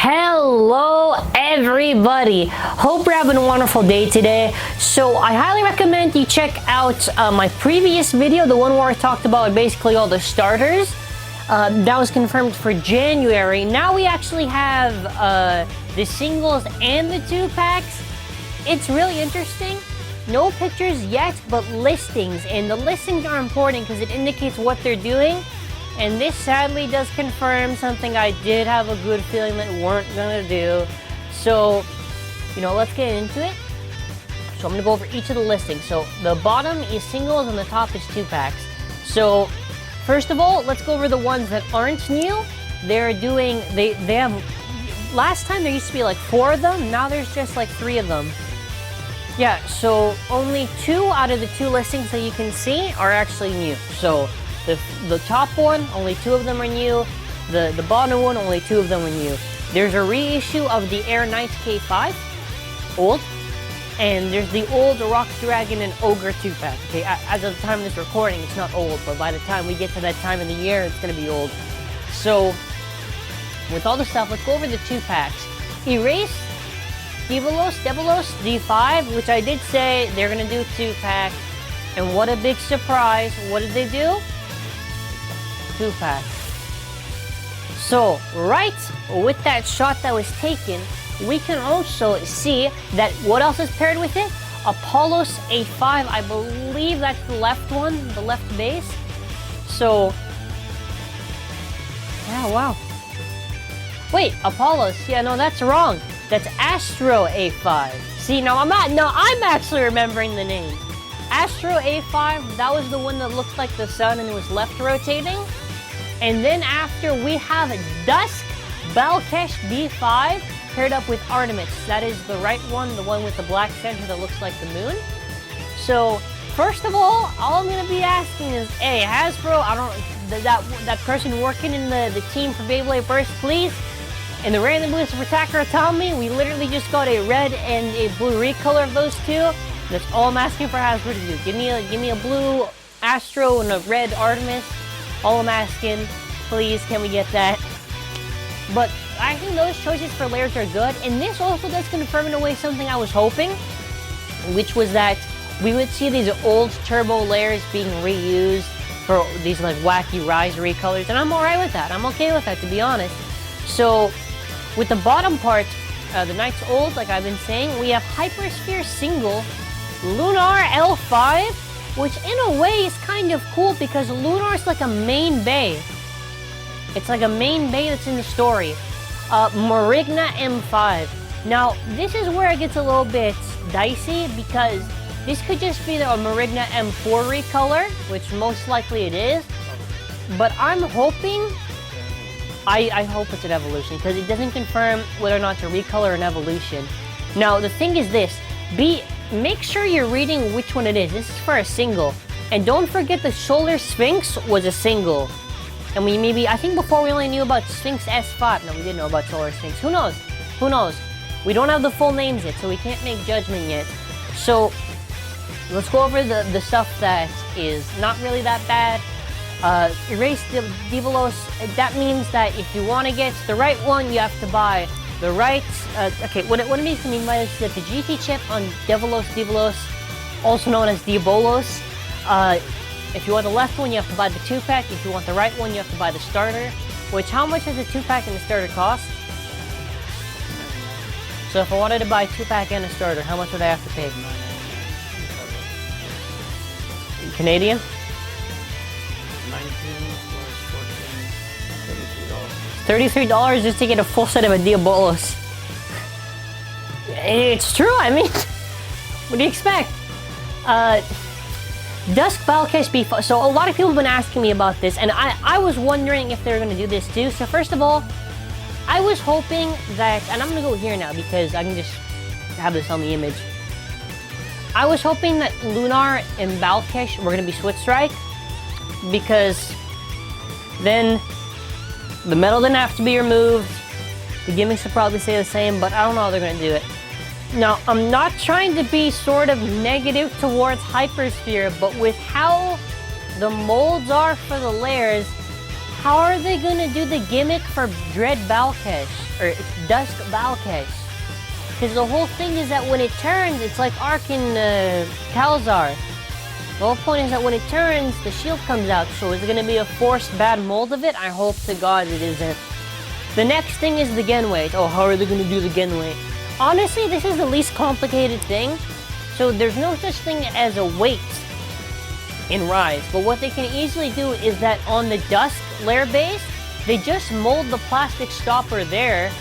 Hello everybody, hope you're having a wonderful day today. So I highly recommend you check out my previous video, the one where I talked about basically all the starters. That was confirmed for January. Now we actually have the singles and the 2-packs. It's really interesting. No pictures yet, but listings, and the listings are important because it indicates what they're doing. And this sadly does confirm something I did have a good feeling that we weren't gonna do. So, let's get into it. So I'm gonna go over each of the listings. So the bottom is singles and the top is 2-packs. So first of all, let's go over the ones that aren't new. They're doing, they have, last time there used to be like 4 of them, now there's just like 3 of them. Yeah, so only 2 out of the 2 listings that you can see are actually new. So the top one, only 2 of them are new. The bottom one, only 2 of them are new. There's a reissue of the Air Knight K5, old, and there's the old Rock Dragon and Ogre 2-pack. Okay, as of the time of this recording, it's not old, but by the time we get to that time of the year, it's gonna be old. So, with all the stuff, let's go over the 2-packs. Erase, Devolos D5, which I did say they're gonna do 2-pack, and what a big surprise! What did they do? 2-pack. So, right with that shot that was taken, we can also see that what else is paired with it? Apollos A5, I believe that's the left one, the left base. So, yeah, wow. Wait, Apollos, yeah, no, that's wrong. That's Astro A5. See, now I'm actually remembering the name. Astro A5, that was the one that looks like the sun and it was left rotating. And then after we have Dusk Balkesh D5 paired up with Artemis. That is the right one, the one with the black center that looks like the moon. So first of all I'm gonna be asking is, hey Hasbro, that person working in the team for Beyblade Burst, please. In the random boost for TAKARA TOMY, we literally just got a red and a blue recolor of those 2. That's all I'm asking for Hasbro to do. Give me a blue Astro and a red Artemis. All I'm asking, please, can we get that? But I think those choices for layers are good, and this also does confirm in a way something I was hoping, which was that we would see these old turbo layers being reused for these like wacky rise recolors, and I'm alright with that. I'm okay with that, to be honest. So with the bottom part, the Knight's old, like I've been saying, we have Hypersphere single Lunar L5, which in a way is kind of cool because Lunar is like a main bay. It's like a main bay that's in the story. Marigna M5. Now, this is where it gets a little bit dicey because this could just be the Marigna M4 recolor, which most likely it is. But I'm hoping, I hope it's an evolution because it doesn't confirm whether or not it's a recolor or an evolution. Now, the thing is this, make sure you're reading which one it is. This is for a single. And don't forget the Solar Sphinx was a single. And I think before we only knew about Sphinx S5. No, we didn't know about Solar Sphinx. Who knows? Who knows? We don't have the full names yet, so we can't make judgment yet. So, let's go over the stuff that is not really that bad. Erase the Devolos. That means that if you want to get the right one, you have to buy the right, okay, what it means to me is that the GT chip on Devolos, also known as Devolos. If you want the left one, you have to buy the 2-pack. If you want the right one, you have to buy the starter. Which, how much does the 2-pack and the starter cost? So if I wanted to buy a 2-pack and a starter, how much would I have to pay? Canadian? 19 plus 14, $33 just to get a full set of a Devolos. It's true, I mean, what do you expect? Dusk Balkesh B5. So a lot of people have been asking me about this, and I was wondering if they were going to do this too. So first of all, I was hoping that, and I'm going to go here now because I can just have this on the image. I was hoping that Lunar and Balkesh were going to be Switchstrike, because then the metal didn't have to be removed. The gimmicks will probably stay the same, but I don't know how they're going to do it. Now, I'm not trying to be sort of negative towards Hypersphere, but with how the molds are for the layers, how are they gonna do the gimmick for Dread Balkesh, or Dusk Balkesh? Because the whole thing is that when it turns, it's like Arkin Kalzar. The whole point is that when it turns, the shield comes out. So is it gonna be a forced bad mold of it? I hope to God it isn't. The next thing is the gen weight. Oh, how are they gonna do the gen weight? Honestly, this is the least complicated thing. So there's no such thing as a weight in Rise, but what they can easily do is that on the Dusk layer base, they just mold the plastic stopper there,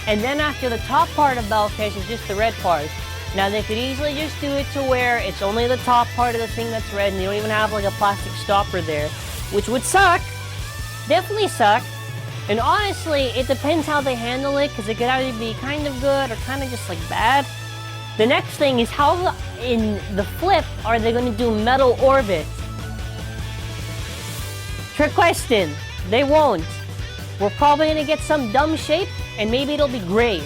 and then after the top part of Balkesh is just the red part. Now they could easily just do it to where it's only the top part of the thing that's red, and they don't even have like a plastic stopper there, which would suck. Definitely suck. And honestly, it depends how they handle it, because it could either be kind of good or kind of just like bad. The next thing is how in the flip are they going to do metal orbit? Trick question. They won't. We're probably going to get some dumb shape, and maybe it'll be gray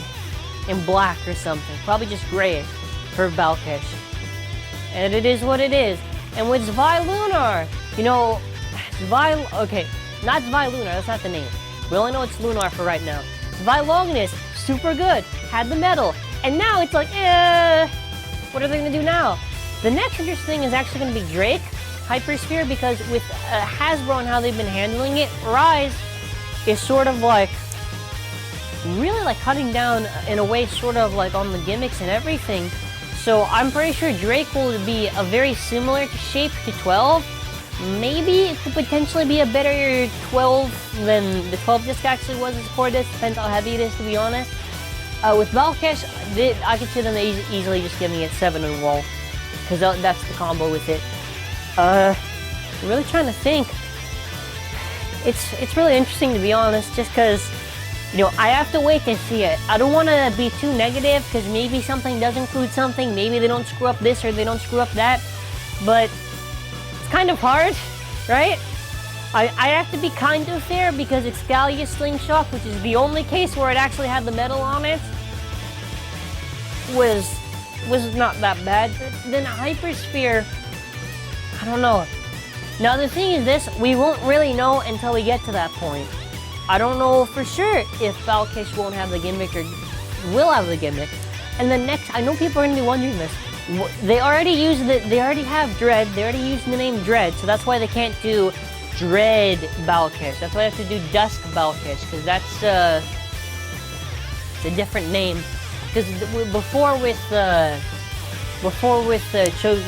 and black or something. Probably just gray for Balkesh. And it is what it is. And with Zwei Luinor, you know, okay, not Zwei Luinor, that's not the name. We only know it's Lunar for right now. Zwei Luinor, super good, had the metal. And now it's like, what are they going to do now? The next interesting thing is actually going to be Drake, Hypersphere, because with HASBRO and how they've been handling it, Rise is sort of like, really like cutting down in a way sort of like on the gimmicks and everything. So I'm pretty sure Drake will be a very similar shape to 12. Maybe it could potentially be a better 12 than the 12 disc actually was as core disc, depends how heavy it is to be honest. With Balkesh, I could see them easily just giving it 7 and roll, because that's the combo with it. I'm really trying to think. It's really interesting to be honest, just because, you know, I have to wait to see it. I don't want to be too negative, because maybe something does include something, maybe they don't screw up this or they don't screw up that, but it's kind of hard, right? I have to be kind of fair because it's Gallia Slingshot, which is the only case where it actually had the metal on it, was not that bad. But then Hypersphere, I don't know. Now the thing is this, we won't really know until we get to that point. I don't know for sure if Balkesh won't have the gimmick or will have the gimmick. And the next, I know people are going to be wondering this. They already have Dread, they already used the name Dread, so that's why they can't do Dread Balkesh. That's why I have to do Dusk Balkesh, because that's it's a different name. Because before with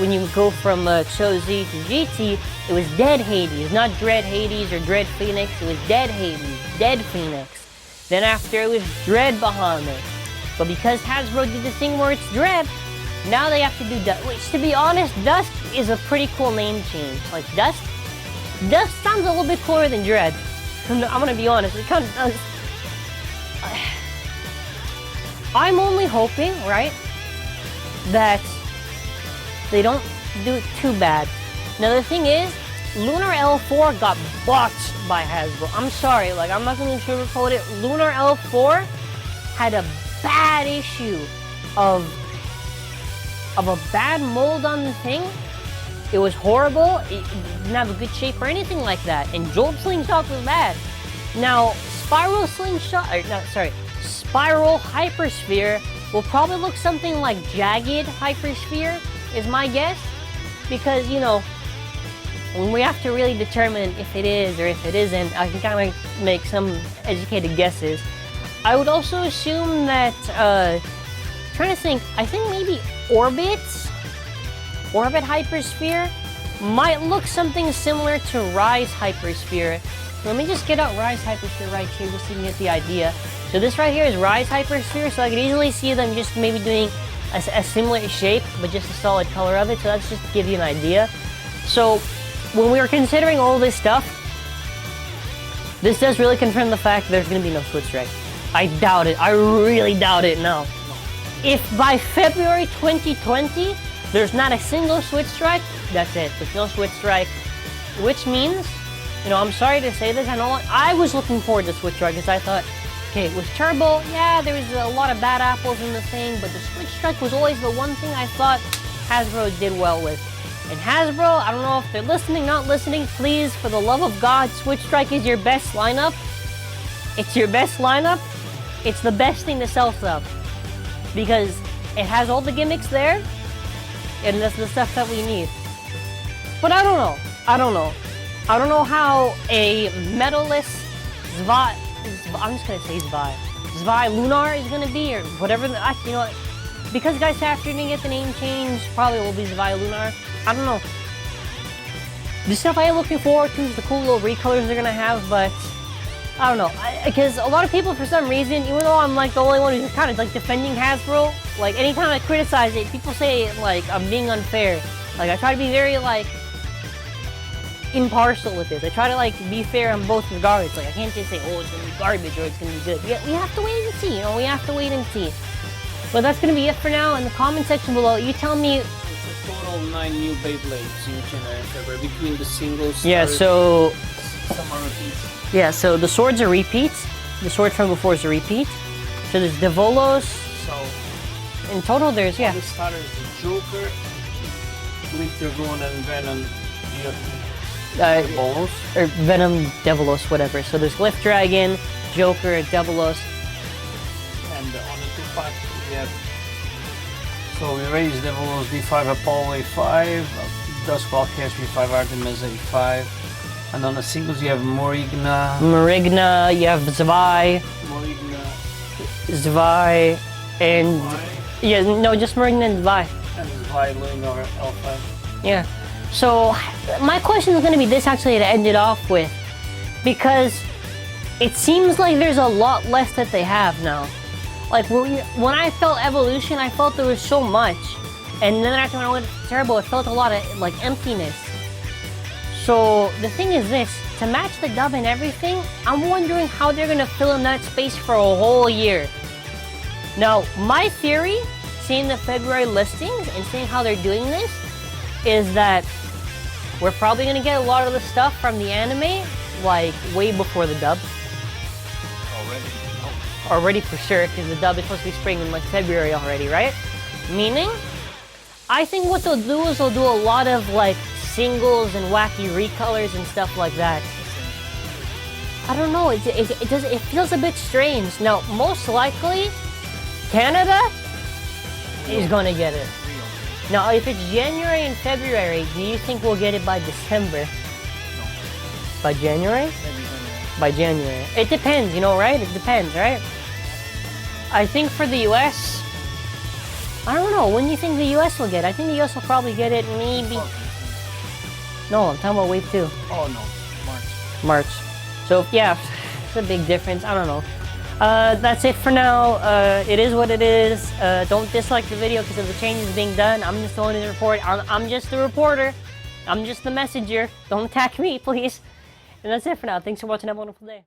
when you go from Cho Z to GT, it was Dead Hades, not Dread Hades or Dread Phoenix. It was Dead Hades, Dead Phoenix. Then after it was Dread Bahamut. But because Hasbro did the thing where it's Dread, now they have to do Dusk. Which, to be honest, Dusk is a pretty cool name change. Like Dusk sounds a little bit cooler than Dread. I'm gonna be honest, it kind of does. I'm only hoping, right, that they don't do it too bad. Now the thing is, Lunar L4 got botched by Hasbro. I'm sorry, like I'm not gonna sugarcoat it. Lunar L4 had a bad issue of a bad mold on the thing. It was horrible. It didn't have a good shape or anything like that. And Jolt Slingshot was bad. Now, Spiral Hypersphere will probably look something like Jagged Hypersphere, is my guess. Because, you know, when we have to really determine if it is or if it isn't, I can kind of make some educated guesses. I would also assume that, trying to think, I think maybe Orbit Hypersphere might look something similar to Rise Hypersphere. Let me just get out Rise Hypersphere right here just so you can get the idea. So this right here is Rise Hypersphere, so I could easily see them just maybe doing a similar shape, but just a solid color of it, so that's just to give you an idea. So when we were considering all this stuff, this does really confirm the fact there's going to be no Switchstrike. I doubt it. I really doubt it now. If by February 2020, there's not a single Switchstrike, that's it. There's no Switchstrike, which means, you know, I'm sorry to say this, I was looking forward to Switchstrike because I thought, okay, with Turbo, yeah, there was a lot of bad apples in the thing, but the Switchstrike was always the one thing I thought Hasbro did well with. And Hasbro, I don't know if they're listening, not listening, please, for the love of God, Switchstrike is your best lineup. It's your best lineup. It's the best thing to sell stuff. Because it has all the gimmicks there, and that's the stuff that we need. But I don't know. I don't know how a medalist I'm just gonna say Zwei Luinor is gonna be, or whatever. Actually, you know what? Because guys after didn't get the name change, probably will be Zwei Luinor. I don't know. The stuff I am looking forward to is the cool little recolors they're gonna have, but I don't know. Because a lot of people, for some reason, even though I'm like the only one who's kind of like defending Hasbro, like anytime I criticize it, people say like I'm being unfair. Like I try to be very like impartial with this. I try to like be fair on both regards. Like I can't just say, oh, it's gonna be garbage or it's gonna be good. We have to wait and see. You know, we have to wait and see. But that's gonna be it for now. In the comment section below, you tell me. It's a total 9 new Beyblades in January and February between the singles. Yeah. So. Some are repeats. Yeah. So the swords are repeats. The sword from before is a repeat. So there's Devolos. So. In total, there's The starters, the Joker, Dragon, and Venom. Devolos? Or Venom, Devolos, whatever. So there's Glyph Dragon, Joker, Devolos. And on the 2-pack we have. So we raised Devolos D5 Apollo A5, Dusk Balkesh B5 Artemis A5. And on the singles you have Marigna, you have Zwei, and. Yeah, no, just Marigna and Zwei. And Zwei Luinor L5. Yeah. So, my question is going to be this actually to end it off with, because it seems like there's a lot less that they have now. Like, when I felt Evolution, I felt there was so much. And then after when I went to Turbo, it felt a lot of, like, emptiness. So, the thing is this, to match the dub and everything, I'm wondering how they're going to fill in that space for a whole year. Now, my theory, seeing the February listings and seeing how they're doing this, is that we're probably going to get a lot of the stuff from the anime, like, way before the dub. Already for sure, because the dub is supposed to be spring in, like, February already, right? Meaning, I think what they'll do is they'll do a lot of, like, singles and wacky recolors and stuff like that. I don't know, it feels a bit strange. Now, most likely, Canada is going to get it. Now, if it's January and February, do you think we'll get it by December? No. By January? By January. It depends, you know, right? It depends, right? I think for the US, I don't know. When do you think the US will get it? I think the US will probably get it maybe... No, I'm talking about Wave 2. Oh, no. March. So, yeah, it's a big difference. I don't know. That's it for now. It is what it is. Don't dislike the video because of the changes being done. I'm just the one to report. I'm just the reporter. I'm just the messenger. Don't attack me, please. And that's it for now. Thanks for watching. Have a wonderful day.